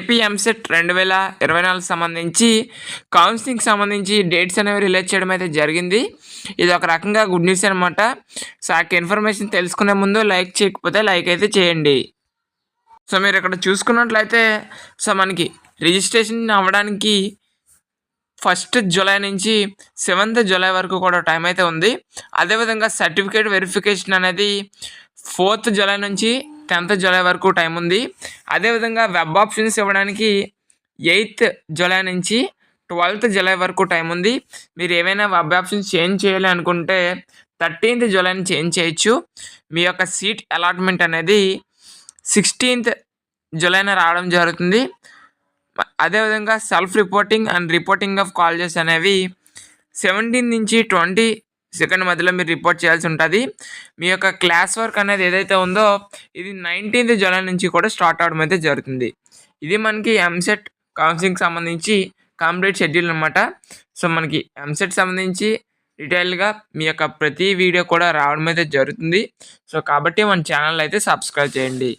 AP EAMCET 2024 సంబంధించి కౌన్సిలింగ్కి సంబంధించి dates అనేవి రిలీజ్ చేయడం అయితే జరిగింది. ఇది ఒక రకంగా గుడ్ న్యూస్ అనమాట. సో ఆ ఇన్ఫర్మేషన్ తెలుసుకునే ముందు లైక్ చేయకపోతే లైక్ అయితే చేయండి. సో మీరు ఇక్కడ చూసుకున్నట్లయితే సో మనకి రిజిస్ట్రేషన్ అవ్వడానికి 1 జూలై నుంచి 7 జూలై వరకు కూడా టైం అయితే ఉంది. అదేవిధంగా సర్టిఫికేట్ వెరిఫికేషన్ అనేది 4 జూలై నుంచి 10 జూలై వరకు టైం ఉంది. అదేవిధంగా వెబ్ ఆప్షన్స్ ఇవ్వడానికి 8 జూలై నుంచి 12 జూలై వరకు టైం ఉంది. మీరు ఏమైనా వెబ్ ఆప్షన్స్ చేంజ్ చేయాలి అనుకుంటే 13th జూలైని చేంజ్ చేయొచ్చు. మీ యొక్క సీట్ అలాట్మెంట్ అనేది 16th జూలైన రావడం జరుగుతుంది. అదేవిధంగా self reporting and reporting of colleges అనేవి 17 నుంచి 22 మధ్యలో మీరు రిపోర్ట్ చేయాల్సి ఉంటుంది. మీ యొక్క క్లాస్ వర్క్ అనేది ఏదైతే ఉందో ఇది 19th జూలై నుంచి కూడా స్టార్ట్ అవడం అయితే జరుగుతుంది. ఇది మనకి ఎంసెట్ కౌన్సిలింగ్కి సంబంధించి కంప్లీట్ షెడ్యూల్ అనమాట. సో మనకి ఎంసెట్ సంబంధించి డీటెయిల్గా మీ యొక్క ప్రతి వీడియో కూడా రావడం అయితే జరుగుతుంది. సో కాబట్టి మన ఛానల్ అయితే సబ్స్క్రైబ్ చేయండి.